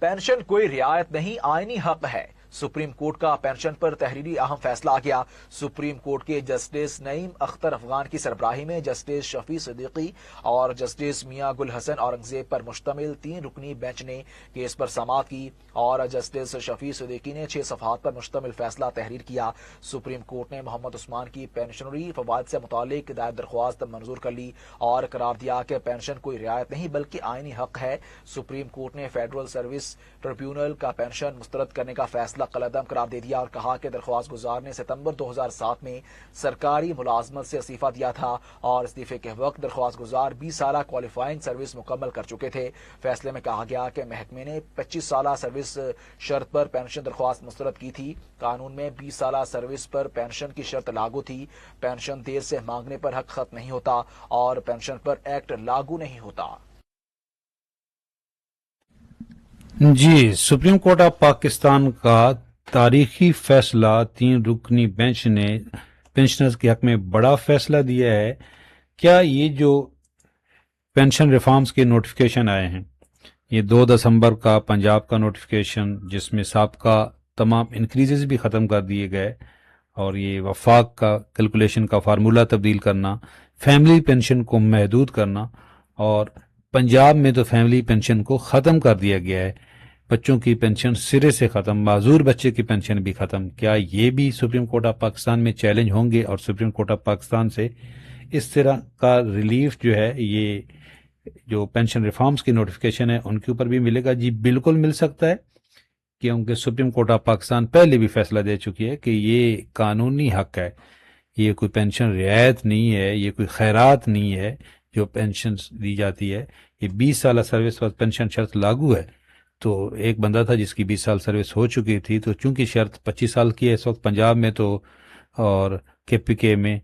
Pension کوئی رعایت نہیں، آئینی حق ہے۔ سپریم کورٹ کا پینشن پر تحریری اہم فیصلہ آ گیا۔ سپریم کورٹ کے جسٹس نعیم اختر افغان کی سربراہی میں جسٹس شفیع صدیقی اور جسٹس میاں گل حسن اورنگزیب پر مشتمل 3 رکنی بینچ نے کیس پر سماعت کی اور جسٹس شفیع صدیقی نے 6 صفحات پر مشتمل فیصلہ تحریر کیا۔ سپریم کورٹ نے محمد عثمان کی پینشنری فوائد سے متعلق ہدایت درخواست منظور کر لی اور قرار دیا کہ پینشن کوئی رعایت نہیں بلکہ آئینی حق ہے۔ سپریم کورٹ نے فیڈرل سروس ٹریبیونل کا پینشن مسترد کرنے کا فیصلہ قلعدم قرار دے دیا اور کہا کہ درخواست گزار نے ستمبر 2007 میں سرکاری ملازمت سے استعفیٰ دیا تھا اور استعفے کے وقت درخواست گزار 20 سالہ کوالیفائنگ سروس مکمل کر چکے تھے۔ فیصلے میں کہا گیا کہ محکمے نے 25 سالہ سروس شرط پر پینشن درخواست مسترد کی تھی۔ قانون میں 20 سالہ سروس پر پینشن کی شرط لاگو تھی۔ پینشن دیر سے مانگنے پر حق ختم نہیں ہوتا اور پینشن پر ایکٹ لاگو نہیں ہوتا۔ جی، سپریم کورٹ آف پاکستان کا تاریخی فیصلہ 3 رکنی بینچ نے پینشنرز کے حق میں بڑا فیصلہ دیا ہے۔ کیا یہ جو پینشن ریفارمز کے نوٹیفیکیشن آئے ہیں، یہ 2 دسمبر کا پنجاب کا نوٹیفیکیشن جس میں سابقہ تمام انکریزز بھی ختم کر دیے گئے اور یہ وفاق کا کیلکولیشن کا فارمولہ تبدیل کرنا، فیملی پینشن کو محدود کرنا، اور پنجاب میں تو فیملی پینشن کو ختم کر دیا گیا ہے، بچوں کی پینشن سرے سے ختم، معذور بچے کی پینشن بھی ختم۔ کیا یہ بھی سپریم کورٹ آف پاکستان میں چیلنج ہوں گے اور سپریم کورٹ آف پاکستان سے اس طرح کا ریلیف جو ہے یہ جو پینشن ریفارمز کی نوٹیفیکیشن ہے ان کے اوپر بھی ملے گا؟ جی بالکل مل سکتا ہے، کیونکہ سپریم کورٹ آف پاکستان پہلے بھی فیصلہ دے چکی ہے کہ یہ قانونی حق ہے، یہ کوئی پینشن رعایت نہیں ہے، یہ کوئی خیرات نہیں ہے جو پینشن دی جاتی ہے۔ یہ 20 سالہ سروس پر پینشن شرط لاگو ہے۔ تو ایک بندہ تھا جس کی 20 سال سروس ہو چکی تھی، تو چونکہ شرط 25 سال کی ہے اس وقت پنجاب میں تو، اور کے پی کے میں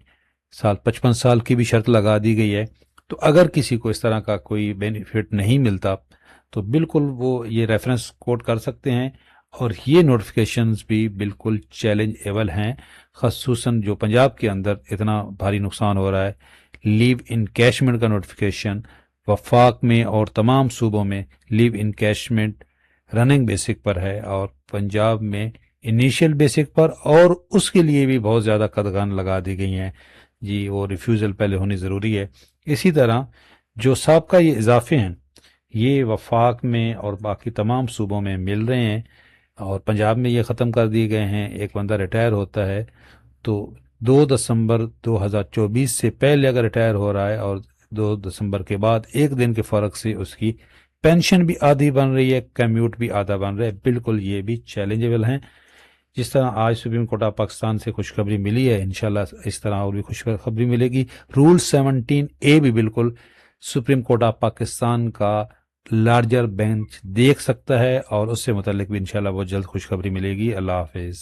55 سال کی بھی شرط لگا دی گئی ہے، تو اگر کسی کو اس طرح کا کوئی بینیفٹ نہیں ملتا تو بالکل وہ یہ ریفرنس کوٹ کر سکتے ہیں۔ اور یہ نوٹیفیکیشنز بھی بالکل چیلنج ایبل ہیں، خصوصاً جو پنجاب کے اندر اتنا بھاری نقصان ہو رہا ہے۔ لیو انکیشمنٹ کا نوٹیفیکیشن وفاق میں اور تمام صوبوں میں لیو انکیشمنٹ رننگ بیسک پر ہے اور پنجاب میں انیشیل بیسک پر، اور اس کے لیے بھی بہت زیادہ قدغن لگا دی گئی ہیں۔ جی وہ ریفیوزل پہلے ہونی ضروری ہے۔ اسی طرح جو سابقہ یہ اضافے ہیں یہ وفاق میں اور باقی تمام صوبوں میں مل رہے ہیں اور پنجاب میں یہ ختم کر دیے گئے ہیں۔ ایک بندہ ریٹائر ہوتا ہے تو 2 دسمبر 2024 سے پہلے اگر ریٹائر ہو رہا ہے اور 2 دسمبر کے بعد 1 دن کے فرق سے اس کی پینشن بھی آدھی بن رہی ہے، کمیوٹ بھی آدھا بن رہا ہے، بالکل یہ بھی چیلنجیبل ہیں۔ جس طرح آج سپریم کورٹ آف پاکستان سے خوشخبری ملی ہے، انشاءاللہ اس طرح اور بھی خوشخبری ملے گی۔ رول 17A بھی بالکل سپریم کورٹ آف پاکستان کا لارجر بینچ دیکھ سکتا ہے اور اس سے متعلق بھی انشاءاللہ بہت جلد خوشخبری ملے گی۔ اللہ حافظ۔